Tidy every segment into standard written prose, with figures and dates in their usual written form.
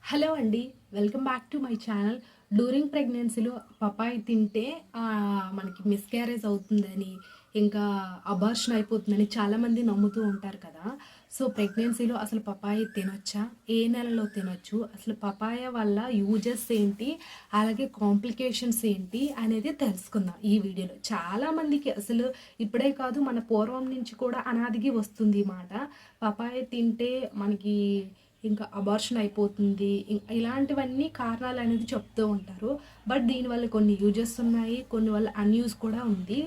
Hello అండి. Welcome back to my channel. During ప్రెగ్నెన్సీలో పపాయి తింటే మనకి మిస్‌క్యారేజ్ అవుతుందని, ఇంకా అబార్షన్ అయిపోతుందని చాలామంది నమ్ముతూ ఉంటారు కదా! సో, ప్రెగ్నెన్సీలో అసలు పపాయి తినొచ్చా? ఏ నెలలో తినొచ్చు? అసలు పపాయ వల్ల యూజెస్ ఏంటి? అలాగే కాంప్లికేషన్స్ ఏంటి? అనేది తెలుసుకుందాం ఈ వీడియోలో. చాలామందికి అసలు ఇప్పుడే కాదు, మన పూర్వం నుంచి కూడా అనాదికి వస్తుంది ఈ మాట. పపాయ తింటే మనకి ఇంకా అబార్షన్ అయిపోతుంది. ఇలాంటివన్నీ కారణాలనేది చెప్తూ ఉంటారు. బట్ దీనివల్ల కొన్ని యూజెస్ ఉన్నాయి. కొన్ని వల్ల అన్‌యూజ్ కూడా ఉంది.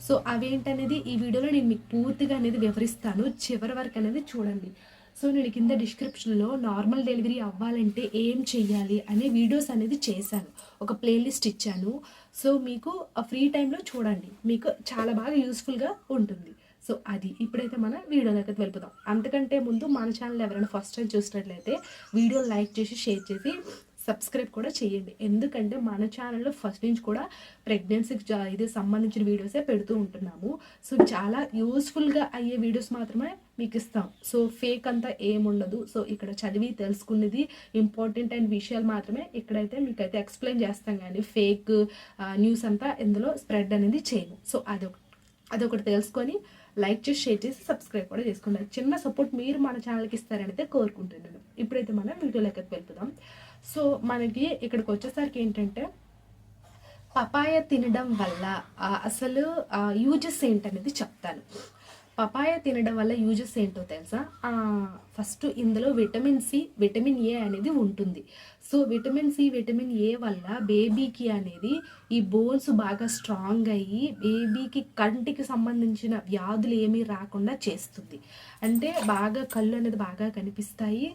సో, అవేంటనేది ఈ వీడియోలో నేను మీకు పూర్తిగా అనేది వివరిస్తాను. చివరి వరకు అనేది చూడండి. సో, నేను కింద డిస్క్రిప్షన్‌లో నార్మల్ డెలివరీ అవ్వాలంటే ఏం చెయ్యాలి అనే వీడియోస్ అనేది చేశాను. ఒక ప్లేలిస్ట్ ఇచ్చాను. సో, మీకు ఫ్రీ టైమ్‌లో చూడండి. మీకు చాలా బాగా యూజ్‌ఫుల్‌గా ఉంటుంది. సో, అది. ఇప్పుడైతే మన వీడియోలోకి వెళ్ళిపోదాం. అంతకంటే ముందు మన ఛానల్ ఎవరైనా ఫస్ట్ టైం చూసినట్లయితే వీడియోని లైక్ చేసి, షేర్ చేసి, సబ్స్క్రైబ్ కూడా చేయండి. ఎందుకంటే మన ఛానల్‌లో ఫస్ట్ నుంచి కూడా ప్రెగ్నెన్సీకి ఇది సంబంధించిన వీడియోసే పెడుతూ ఉంటున్నాము. సో, చాలా యూజ్‌ఫుల్‌గా అయ్యే వీడియోస్ మాత్రమే మీకు ఇస్తాం. సో, ఫేక్ అంతా ఏముండదు. సో, ఇక్కడ చదివి తెలుసుకున్నది ఇంపార్టెంట్ అయిన విషయాలు మాత్రమే ఇక్కడైతే మీకైతే ఎక్స్‌ప్లెయిన్ చేస్తాం గానీ ఫేక్ న్యూస్ అంతా ఇందులో స్ప్రెడ్ అనేది చేయము. సో, అదొకటి తెలుసుకొని లైక్ చేసి, షేర్ చేసి, సబ్స్క్రైబ్ కూడా చేసుకోండి. చిన్న సపోర్ట్ మీరు మన ఛానల్‌కి ఇస్తారని అయితే కోరుకుంటున్నాను. ఇప్పుడైతే మనం వీడియోలోకి వెళ్ళిపోదాం. సో, మనకి ఇక్కడికి వచ్చేసరికి ఏంటంటే పపాయ తినడం వల్ల అసలు యూజెస్ ఏంటనేది చెప్తాను. పపాయ తినడం వల్ల యూజెస్ ఏంటో తెలుసా? ఫస్ట్ ఇందులో విటమిన్ సి, విటమిన్ ఏ అనేది ఉంటుంది. So, vitamin C, vitamin A వల్ల బేబీకి అనేది ఈ బోన్స్ బాగా స్ట్రాంగ్ అయ్యి బేబీకి కంటికి సంబంధించిన వ్యాధులు ఏమీ రాకుండా చేస్తుంది. అంటే బాగా కళ్ళు అనేది బాగా కనిపిస్తాయి.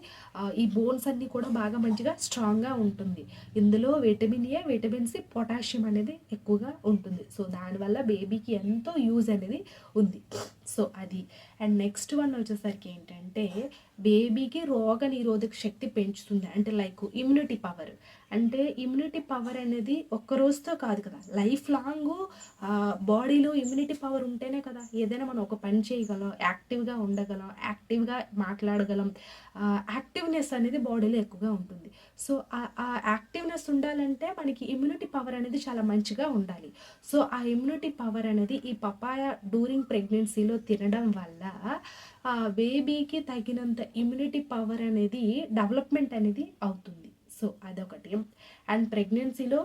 ఈ బోన్స్ అన్నీ కూడా బాగా మంచిగా స్ట్రాంగ్‌గా ఉంటుంది. ఇందులో vitamin A, vitamin C, potassium అనేది ఎక్కువగా ఉంటుంది. సో, దానివల్ల బేబీకి ఎంతో యూజ్ అనేది ఉంది. సో, అది. అండ్ నెక్స్ట్ వన్ వచ్చేసరికి ఏంటంటే బేబీకి రోగనిరోధక శక్తి పెంచుతుంది. అంటే లైక్ ఇమ్యూనిటీ పవర్. అంటే ఇమ్యూనిటీ పవర్ అనేది ఒక్క రోజుతో కాదు కదా! లైఫ్ లాంగు బాడీలో ఇమ్యూనిటీ పవర్ ఉంటేనే కదా ఏదైనా మనం ఒక పని చేయగలం, యాక్టివ్‌గా ఉండగలం, యాక్టివ్‌గా మాట్లాడగలం. యాక్టివ్‌నెస్ అనేది బాడీలో ఎక్కువగా ఉంటుంది. సో, ఆ యాక్టివ్‌నెస్ ఉండాలంటే మనకి ఇమ్యూనిటీ పవర్ అనేది చాలా మంచిగా ఉండాలి. సో, ఆ ఇమ్యూనిటీ పవర్ అనేది ఈ పపాయ డ్యూరింగ్ ప్రెగ్నెన్సీలో తినడం వల్ల బేబీకి తగినంత ఇమ్యూనిటీ పవర్ అనేది డెవలప్‌మెంట్ అనేది అవుతుంది. సో, అదొకటి. అండ్ ప్రెగ్నెన్సీలో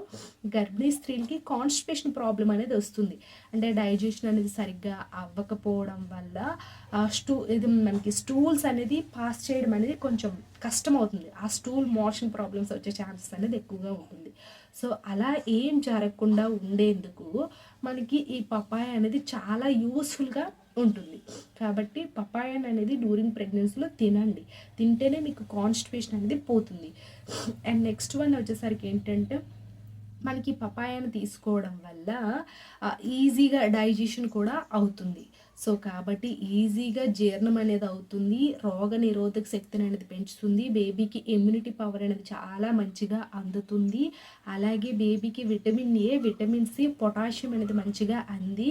గర్భిణీ స్త్రీలకి కాన్‌స్టిపేషన్ ప్రాబ్లమ్ అనేది వస్తుంది. అంటే డైజెషన్ అనేది సరిగ్గా అవ్వకపోవడం వల్ల ఇది మనకి స్టూల్స్ అనేది పాస్ చేయడం అనేది కొంచెం కష్టమవుతుంది. ఆ స్టూల్ మోషన్ ప్రాబ్లమ్స్ వచ్చే ఛాన్సెస్ అనేది ఎక్కువగా ఉంటుంది. సో, అలా ఏం జరగకుండా ఉండేందుకు మనకి ఈ పపాయ అనేది చాలా యూజ్‌ఫుల్‌గా ఉంటుంది. కాబట్టి పపాయన్ అనేది డ్యూరింగ్ ప్రెగ్నెన్సీలో తినండి. తింటేనే మీకు కాన్‌స్టిపేషన్ అనేది పోతుంది. అండ్ నెక్స్ట్ వన్ వచ్చేసరికి ఏంటంటే మనకి పపాయాను తీసుకోవడం వల్ల ఈజీగా డైజెషన్ కూడా అవుతుంది. సో, కాబట్టి ఈజీగా జీర్ణం అనేది అవుతుంది. రోగనిరోధక శక్తిని అనేది పెంచుతుంది. బేబీకి ఇమ్యూనిటీ పవర్ అనేది చాలా మంచిగా అందుతుంది. అలాగే బేబీకి vitamin A, vitamin C, potassium అనేది మంచిగా అంది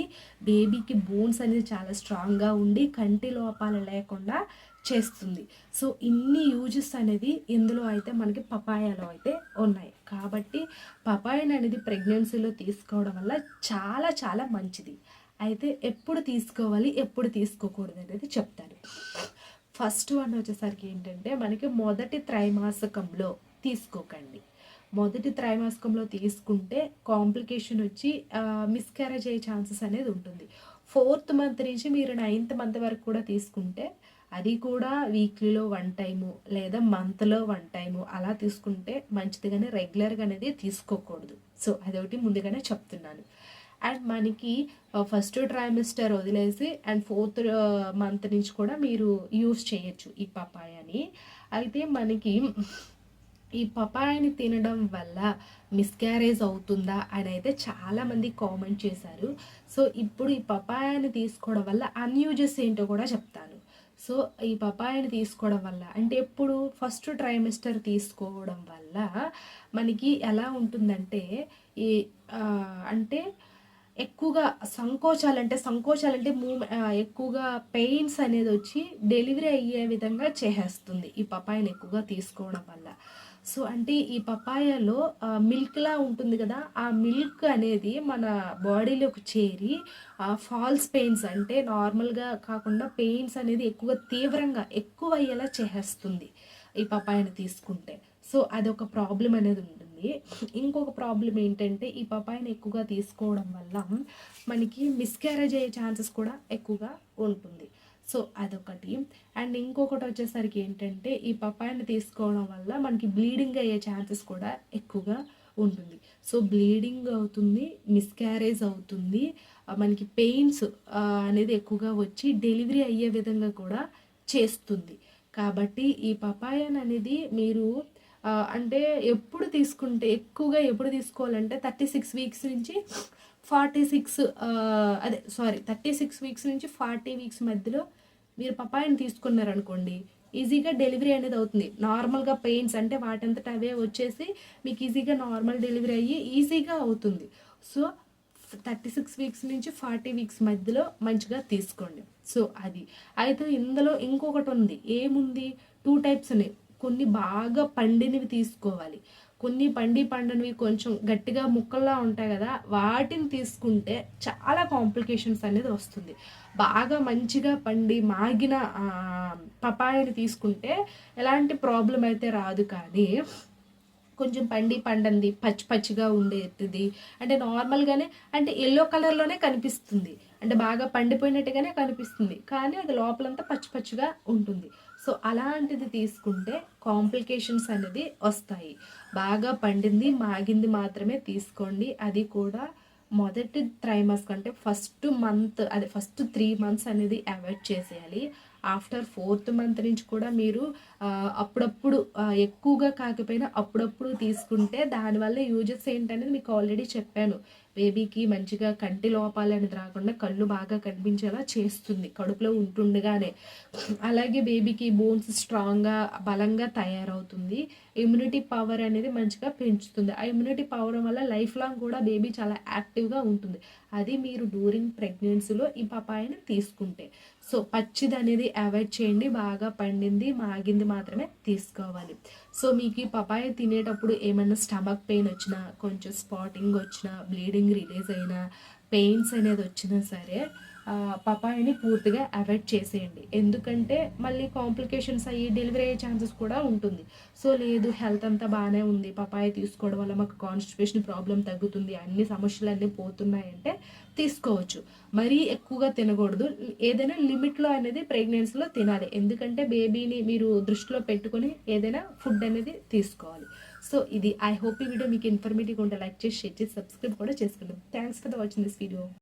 బేబీకి బోన్స్ అనేది చాలా స్ట్రాంగ్‌గా ఉండి కంటి లోపాలు లేకుండా చేస్తుంది. సో, ఇన్ని యూజెస్ అనేది ఇందులో అయితే మనకి పపాయాలో అయితే ఉన్నాయి. కాబట్టి పపాయన్ అనేది ప్రెగ్నెన్సీలో తీసుకోవడం వల్ల చాలా చాలా మంచిది. అయితే ఎప్పుడు తీసుకోవాలి, ఎప్పుడు తీసుకోకూడదు అనేది చెప్తాను. ఫస్ట్ వన్ వచ్చేసరికి ఏంటంటే మనకి మొదటి త్రైమాసికంలో తీసుకోకండి. మొదటి త్రైమాసికంలో తీసుకుంటే కాంప్లికేషన్ వచ్చి మిస్‌క్యారేజ్ అయ్యే ఛాన్సెస్ అనేది ఉంటుంది. ఫోర్త్ మంత్ నుంచి మీరు నైన్త్ మంత్ వరకు కూడా తీసుకుంటే అది కూడా వీక్లీలో 1 టైము లేదా మంత్‌లో 1 టైము అలా తీసుకుంటే మంచిది గానీ రెగ్యులర్‌గా అనేది తీసుకోకూడదు. సో, అదొకటి ముందుగానే చెప్తున్నాను. అండ్ మనకి ఫస్ట్ ట్రైమెస్టర్ వదిలేసి అండ్ ఫోర్త్ మంత్ నుంచి కూడా మీరు యూజ్ చేయొచ్చు ఈ పపాయాని. అయితే మనకి ఈ పపాయాని తినడం వల్ల మిస్‌క్యారేజ్ అవుతుందా అని అయితే చాలామంది కామెంట్ చేశారు. సో, ఇప్పుడు ఈ పపాయాని తీసుకోవడం వల్ల అన్‌యూజెస్ ఏంటో కూడా చెప్తాను. సో, ఈ పపాయాని తీసుకోవడం వల్ల అంటే ఎప్పుడు ఫస్ట్ ట్రైమెస్టర్ తీసుకోవడం వల్ల మనకి ఎలా ఉంటుందంటే ఈ అంటే ఎక్కువగా సంకోచాలంటే ఎక్కువగా పెయిన్స్ అనేది వచ్చి డెలివరీ అయ్యే విధంగా చేసేస్తుంది ఈ పపాయని ఎక్కువగా తీసుకోవడం వల్ల. సో అంటే ఈ పపాయలో మిల్క్‌లా ఉంటుంది కదా! ఆ మిల్క్ అనేది మన బాడీలోకి చేరి ఫాల్స్ పెయిన్స్ అంటే నార్మల్‌గా కాకుండా పెయిన్స్ అనేది ఎక్కువగా తీవ్రంగా ఎక్కువయ్యేలా చేసేస్తుంది ఈ పపాయని తీసుకుంటే. సో అదొక ప్రాబ్లమ్ అనేది ఉంటుంది. ఇంకొక ప్రాబ్లమ్ ఏంటంటే ఈ పపాయని ఎక్కువగా తీసుకోవడం వల్ల మనకి మిస్‌క్యారేజ్ అయ్యే ఛాన్సెస్ కూడా ఎక్కువగా ఉంటుంది. సో అదొకటి. అండ్ ఇంకొకటి వచ్చేసరికి ఏంటంటే ఈ పపాయని తీసుకోవడం వల్ల మనకి బ్లీడింగ్ అయ్యే ఛాన్సెస్ కూడా ఎక్కువగా ఉంటుంది. సో బ్లీడింగ్ అవుతుంది, మిస్‌క్యారేజ్ అవుతుంది. మనకి పెయిన్స్ అనేది ఎక్కువగా వచ్చి డెలివరీ అయ్యే విధంగా కూడా చేస్తుంది. కాబట్టి ఈ పపాయన్ అనేది మీరు అంటే ఎప్పుడు తీసుకోవాలంటే 36 వీక్స్ నుంచి 36 వీక్స్ నుంచి 40 వీక్స్ మధ్యలో మీరు పపాయని తీసుకున్నారనుకోండి, ఈజీగా డెలివరీ అనేది అవుతుంది. నార్మల్‌గా పెయిన్స్ అంటే వాటంతట అవే వచ్చేసి మీకు ఈజీగా నార్మల్ డెలివరీ అయ్యి ఈజీగా అవుతుంది. సో 36 వీక్స్ నుంచి 40 వీక్స్ మధ్యలో మంచిగా తీసుకోండి. సో అది. అయితే ఇందులో ఇంకొకటుంది. ఏముంది? 2 టైప్స్ ఉన్నాయి. కొన్ని బాగా పండినవి తీసుకోవాలి. కొన్ని పండనివి కొంచెం గట్టిగా ముక్కల్లా ఉంటాయి కదా! వాటిని తీసుకుంటే చాలా కాంప్లికేషన్స్ అనేది వస్తుంది. బాగా మంచిగా పండి మాగిన పపాయని తీసుకుంటే ఎలాంటి ప్రాబ్లమ్ అయితే రాదు. కానీ కొంచెం పండంది పచ్చిగా ఉండేది అంటే నార్మల్‌గానే అంటే యెల్లో కలర్‌లోనే కనిపిస్తుంది. అంటే బాగా పండిపోయినట్టుగానే కనిపిస్తుంది. కానీ అది లోపలంతా పచ్చిగా ఉంటుంది. సో అలాంటిది తీసుకుంటే కాంప్లికేషన్స్ అనేది వస్తాయి. బాగా పండింది, మాగింది మాత్రమే తీసుకోండి. అది కూడా మొదటి త్రైమాసికం అంటే ఫస్ట్ 3 మంత్స్ అనేది అవాయిడ్ చేసేయాలి. ఆఫ్టర్ 4th మంత్ నుంచి కూడా మీరు అప్పుడప్పుడు ఎక్కువగా కాకపోయినా అప్పుడప్పుడు తీసుకుంటే దానివల్ల యూజెస్ ఏంటనేది మీకు ఆల్రెడీ చెప్పాను. బేబీకి మంచిగా కంటి లోపాలు అనేది రాకుండా కళ్ళు బాగా కనిపించేలా చేస్తుంది కడుపులో ఉంటుండగానే. అలాగే బేబీకి బోన్స్ స్ట్రాంగ్‌గా, బలంగా తయారవుతుంది. ఇమ్యూనిటీ పవర్ అనేది మంచిగా పెంచుతుంది. ఆ ఇమ్యూనిటీ పవర్ వల్ల లైఫ్ లాంగ్ కూడా బేబీ చాలా యాక్టివ్‌గా ఉంటుంది. అది మీరు డ్యూరింగ్ ప్రెగ్నెన్సీలో ఈ పపాయని తీసుకుంటే. సో పచ్చిదనేది అవాయిడ్ చేయండి. బాగా పండింది, మాగింది మాత్రమే తీసుకోవాలి. సో మీకు ఈ పపాయ తినేటప్పుడు ఏమన్నా స్టమక్ పెయిన్ వచ్చినా, కొంచెం స్పాటింగ్ వచ్చినా, బ్లీడింగ్ రిలీజ్ అయినా, పెయిన్స్ అనేది వచ్చినా సరే పపాయని పూర్తిగా అవాయిడ్ చేసేయండి. ఎందుకంటే మళ్ళీ కాంప్లికేషన్స్ అయ్యి డెలివరీ అయ్యే ఛాన్సెస్ కూడా ఉంటుంది. సో లేదు హెల్త్ అంతా బాగానే ఉంది, పపాయ తీసుకోవడం వల్ల మాకు కాన్‌స్టిపేషన్ ప్రాబ్లమ్ తగ్గుతుంది, అన్ని సమస్యలన్నీ పోతున్నాయంటే తీసుకోవచ్చు. మరీ ఎక్కువగా తినకూడదు. ఏదైనా లిమిట్‌లో అనేది ప్రెగ్నెన్సీలో తినాలి. ఎందుకంటే బేబీని మీరు దృష్టిలో పెట్టుకొని ఏదైనా ఫుడ్ అనేది తీసుకోవాలి. సో ఇది ఐ హోప్ ఈ వీడియో మీకు ఇన్ఫర్మేటివ్‌గా ఉంటే లైక్ చేసి, షేర్ చేసి, సబ్స్క్రైబ్ కూడా చేసుకోండి. Thanks for watching this video.